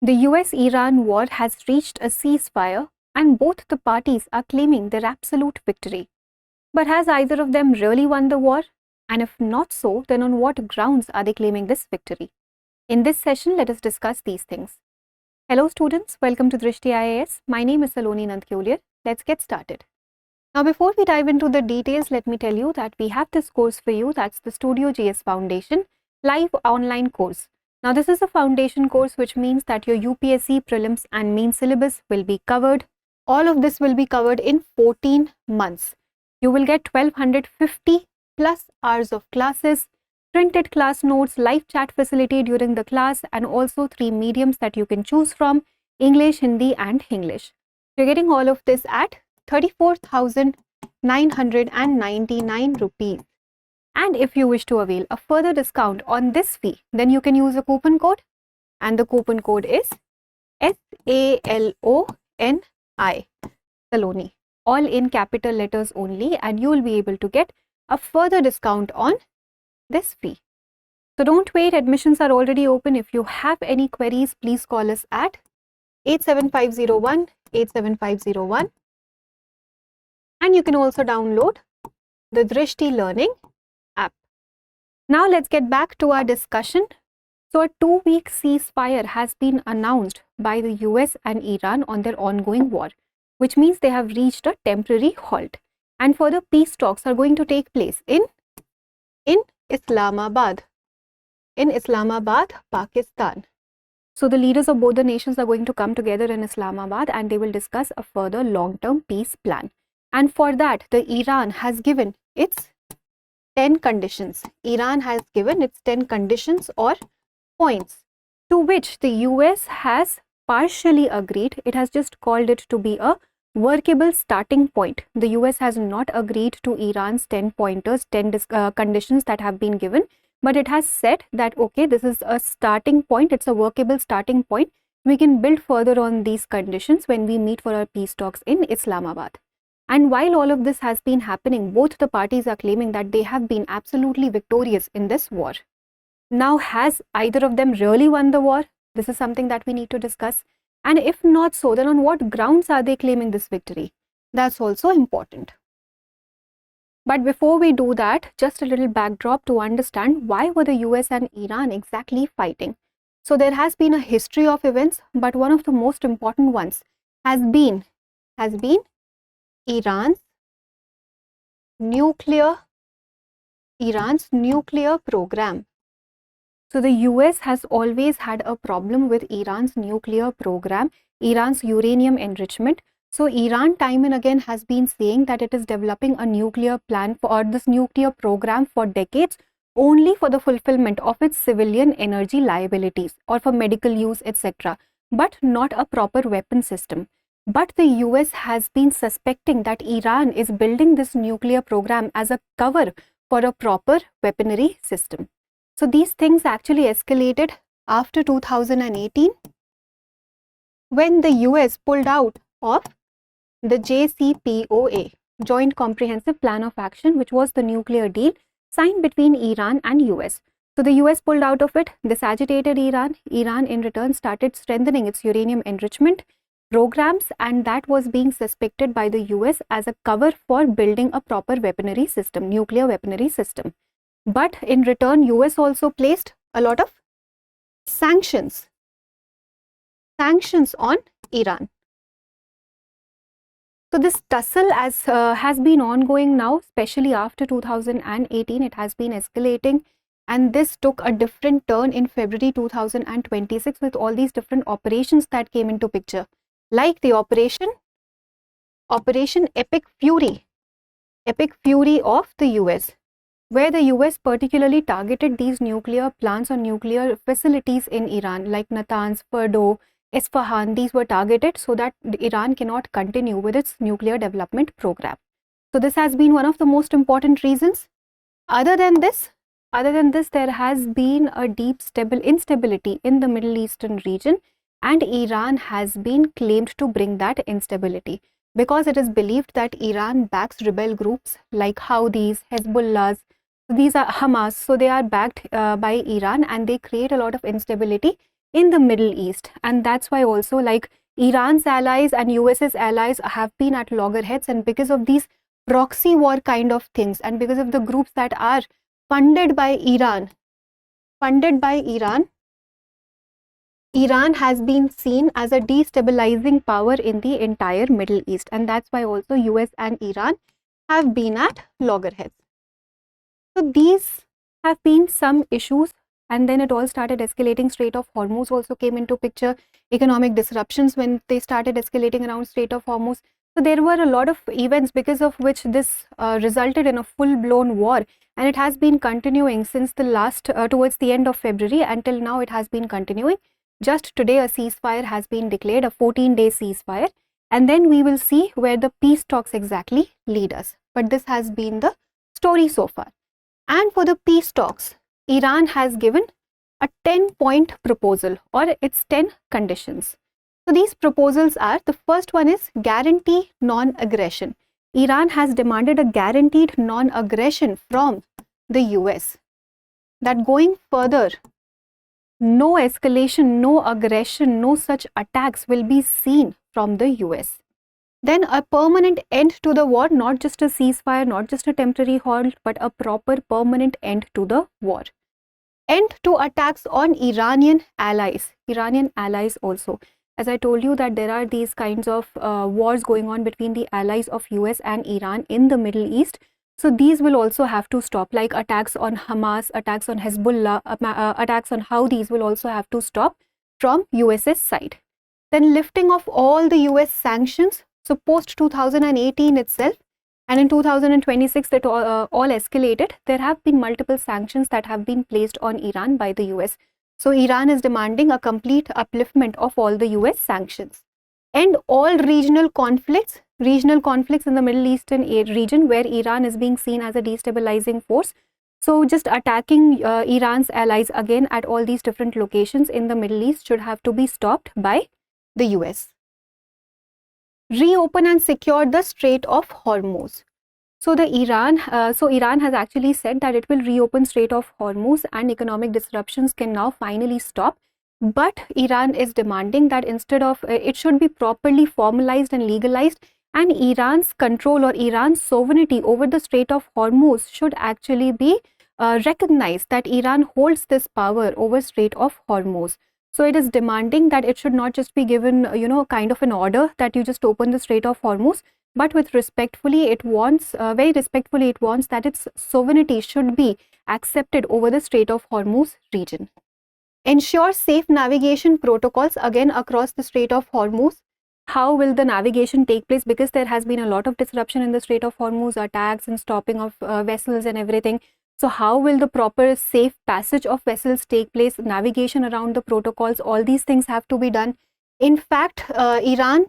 The US-Iran war has reached a ceasefire and both the parties are claiming their absolute victory. But has either of them really won the war? And if not so, then on what grounds are they claiming this victory? In this session, let us discuss these things. Hello students, welcome to Drishti IAS. My name is Saloni Nandkyoliar. Let's get started. Now before we dive into the details, let me tell you that we have this course for you, that's the Studio GS Foundation live online course. Now this is a foundation course, which means that your UPSC prelims and main syllabus will be covered. All of this will be covered in 14 months. You will get 1250 plus hours of classes, printed class notes, live chat facility during the class, and also 3 mediums that you can choose from: English, Hindi and English. You're getting all of this at 34,999 rupees. And if you wish to avail a further discount on this fee, then you can use a coupon code, and the coupon code is SALONI, Saloni, all in capital letters only, and you will be able to get a further discount on this fee. So don't wait, admissions are already open. If you have any queries, please call us at 87501 87501, and you can also download the Drishti Learning app. Now let's get back to our discussion. So a 2-week ceasefire has been announced by the US and Iran on their ongoing war, which means they have reached a temporary halt, and further peace talks are going to take place in Islamabad, Pakistan. So the leaders of both the nations are going to come together in Islamabad and they will discuss a further long-term peace plan. And for that, the Iran has given its 10 conditions. Iran has given its 10 conditions or points, to which the US has partially agreed. It has just called it to be a workable starting point. The US has not agreed to Iran's 10 pointers, 10 conditions that have been given, but it has said that, okay, this is a starting point, it's a workable starting point. We can build further on these conditions when we meet for our peace talks in Islamabad. And while all of this has been happening, both the parties are claiming that they have been absolutely victorious in this war. Now, has either of them really won the war? This is something that we need to discuss. And if not so, then on what grounds are they claiming this victory? That's also important. But before we do that, just a little backdrop to understand why were the US and Iran exactly fighting. So there has been a history of events, but one of the most important ones has been Iran's nuclear program. So the US has always had a problem with Iran's nuclear program, Iran's uranium enrichment. So Iran time and again has been saying that it is developing a nuclear plan for this nuclear program for decades, only for the fulfillment of its civilian energy liabilities or for medical use, etc., but not a proper weapon system. But the US has been suspecting that Iran is building this nuclear program as a cover for a proper weaponry system. So these things actually escalated after 2018 when the US pulled out of the JCPOA, Joint Comprehensive Plan of Action, which was the nuclear deal signed between Iran and US. So the US pulled out of it. This agitated Iran. Iran in return started strengthening its uranium enrichment programs, and that was being suspected by the US as a cover for building a proper weaponry system, nuclear weaponry system. But in return, US also placed a lot of sanctions on Iran. So this tussle has been ongoing now, especially after 2018. It has been escalating, and this took a different turn in February 2026 with all these different operations that came into picture, like the Operation Epic Fury of the US, where the US particularly targeted these nuclear plants or nuclear facilities in Iran, like Natanz, Fordo, Isfahan. These were targeted so that Iran cannot continue with its nuclear development program. So this has been one of the most important reasons. Other than this, there has been a deep instability in the Middle Eastern region, and Iran has been claimed to bring that instability because it is believed that Iran backs rebel groups like Houthis, Hezbollahs. These are Hamas, so they are backed by Iran, and they create a lot of instability in the Middle East. And that's why also like Iran's allies and US's allies have been at loggerheads, and because of these proxy war kind of things, and because of the groups that are funded by Iran, Iran has been seen as a destabilizing power in the entire Middle East, and that's why also US and Iran have been at loggerheads. So these have been some issues, and then it all started escalating. Strait of Hormuz also came into picture, economic disruptions when they started escalating around Strait of Hormuz. So there were a lot of events because of which this resulted in a full-blown war, and it has been continuing since the last, towards the end of February until now it has been continuing. Just today a ceasefire has been declared, a 14-day ceasefire, and then we will see where the peace talks exactly lead us. But this has been the story so far. And for the peace talks, Iran has given a 10-point proposal, or its 10 conditions. So these proposals are, the first one is guarantee non-aggression. Iran has demanded a guaranteed non-aggression from the US, that going further, no escalation, no aggression, no such attacks will be seen from the US. Then a permanent end to the war, not just a ceasefire, not just a temporary halt, but a proper permanent end to the war. End to attacks on Iranian allies also. As I told you that there are these kinds of wars going on between the allies of US and Iran in the Middle East. So these will also have to stop, like attacks on Hamas, attacks on Hezbollah, attacks on Houthis will also have to stop from US's side. Then lifting of all the US sanctions. So post 2018 itself, and in 2026 that all escalated, there have been multiple sanctions that have been placed on Iran by the US. So Iran is demanding a complete upliftment of all the US sanctions. End all regional conflicts in the Middle Eastern region where Iran is being seen as a destabilizing force. So just attacking Iran's allies again at all these different locations in the Middle East should have to be stopped by the US. Reopen and secure the Strait of Hormuz. So Iran has actually said that it will reopen Strait of Hormuz and economic disruptions can now finally stop. But Iran is demanding that instead of, it should be properly formalized and legalized, and Iran's control or Iran's sovereignty over the Strait of Hormuz should actually be recognized, that Iran holds this power over Strait of Hormuz. So it is demanding that it should not just be given, kind of an order that you just open the Strait of Hormuz, but with respectfully, it wants, very respectfully, it wants that its sovereignty should be accepted over the Strait of Hormuz region. Ensure safe navigation protocols again across the Strait of Hormuz. How will the navigation take place? Because there has been a lot of disruption in the Strait of Hormuz, attacks and stopping of vessels and everything. So how will the proper safe passage of vessels take place, navigation around the protocols, all these things have to be done. In fact, Iran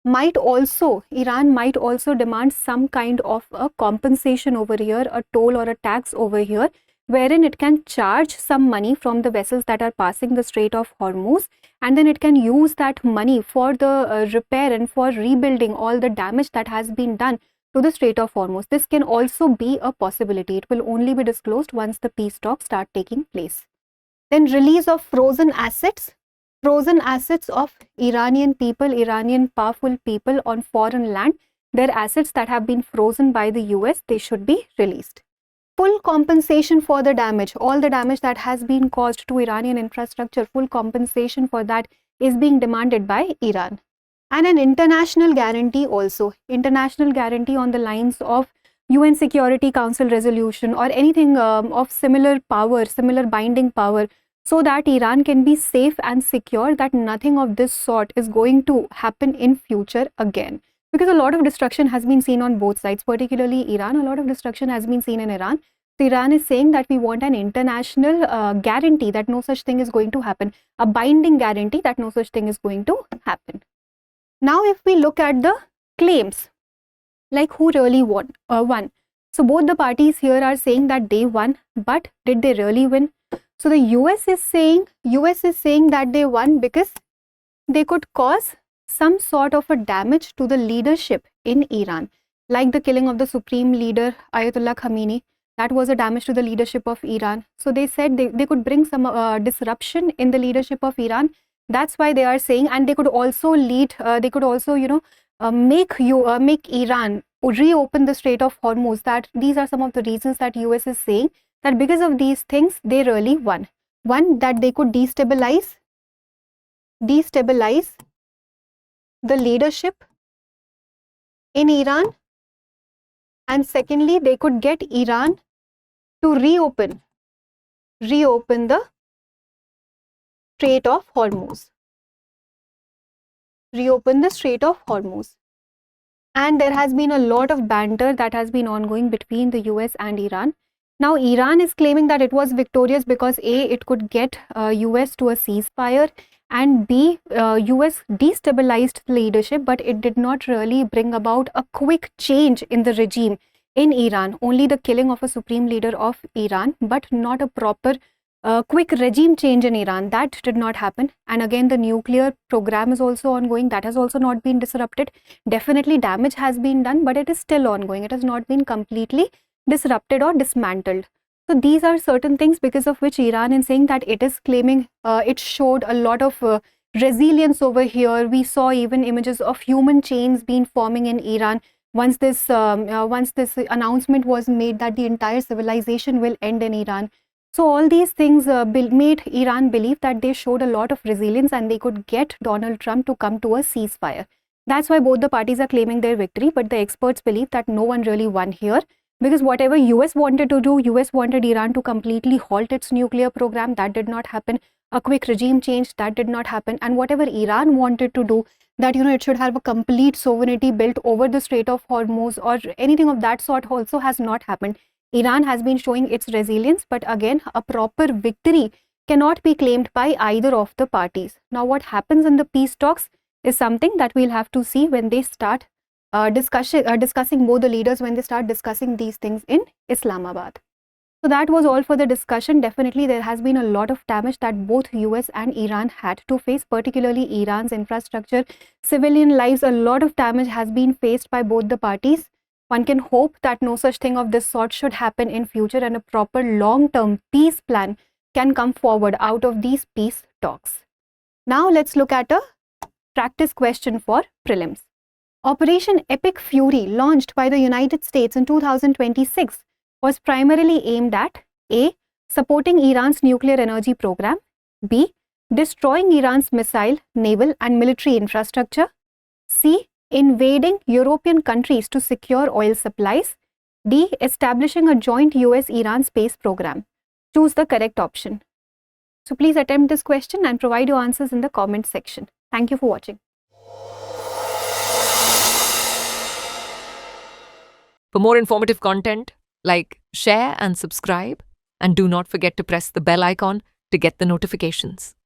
might also demand some kind of a compensation over here, a toll or a tax over here, wherein it can charge some money from the vessels that are passing the Strait of Hormuz, and then it can use that money for the repair and for rebuilding all the damage that has been done to the Strait of Hormuz. This can also be a possibility. It will only be disclosed once the peace talks start taking place. Then release of frozen assets of Iranian people, Iranian powerful people on foreign land. Their assets that have been frozen by the US, they should be released. Full compensation for the damage, all the damage that has been caused to Iranian infrastructure, full compensation for that is being demanded by Iran. And an international guarantee also, international guarantee on the lines of UN Security Council resolution or anything of similar power, similar binding power, so that Iran can be safe and secure, that nothing of this sort is going to happen in future again. Because a lot of destruction has been seen on both sides, particularly Iran, a lot of destruction has been seen in Iran. So Iran is saying that we want an international guarantee that no such thing is going to happen, a binding guarantee that no such thing is going to happen. Now, if we look at the claims, like who really won? So both the parties here are saying that they won, but did they really win? So the US is saying that they won because they could cause some sort of a damage to the leadership in Iran, like the killing of the supreme leader Ayatollah Khamenei. That was a damage to the leadership of Iran. So they said they could bring some disruption in the leadership of Iran. That's why they are saying, and they could also make Iran reopen the Strait of Hormuz. That these are some of the reasons that US is saying that because of these things, they really won. One, that they could destabilize the leadership in Iran, and secondly, they could get Iran to reopen the Strait of Hormuz. Reopen the Strait of Hormuz. And there has been a lot of banter that has been ongoing between the US and Iran. Now, Iran is claiming that it was victorious because A, it could get US to a ceasefire, and B, US destabilized the leadership, but it did not really bring about a quick change in the regime in Iran. Only the killing of a supreme leader of Iran, but not a proper quick regime change in Iran. That did not happen. And again, the nuclear program is also ongoing. That has also not been disrupted. Definitely damage has been done, but it is still ongoing. It has not been completely disrupted or dismantled. So these are certain things because of which Iran is saying that it is claiming it showed a lot of resilience over here. We saw even images of human chains being forming in Iran once this announcement was made that the entire civilization will end in Iran. So all these things made Iran believe that they showed a lot of resilience and they could get Donald Trump to come to a ceasefire. That's why both the parties are claiming their victory, but the experts believe that no one really won here, because whatever US wanted to do, US wanted Iran to completely halt its nuclear program. That did not happen. A quick regime change, that did not happen. And whatever Iran wanted to do, that it should have a complete sovereignty built over the Strait of Hormuz or anything of that sort, also has not happened. Iran has been showing its resilience, but again, a proper victory cannot be claimed by either of the parties. Now, what happens in the peace talks is something that we'll have to see when they start discussing, both the leaders, when they start discussing these things in Islamabad. So that was all for the discussion. Definitely, there has been a lot of damage that both US and Iran had to face, particularly Iran's infrastructure, civilian lives. A lot of damage has been faced by both the parties. One can hope that no such thing of this sort should happen in future, and a proper long-term peace plan can come forward out of these peace talks. Now let's look at a practice question for prelims. Operation Epic Fury, launched by the United States in 2026, was primarily aimed at A. Supporting Iran's nuclear energy program, B. Destroying Iran's missile, naval and military infrastructure, C. Invading European countries to secure oil supplies, D. Establishing a joint US-Iran space program. Choose the correct option. So please attempt this question and provide your answers in the comment section. Thank you for watching. For more informative content, like, share and subscribe, and do not forget to press the bell icon to get the notifications.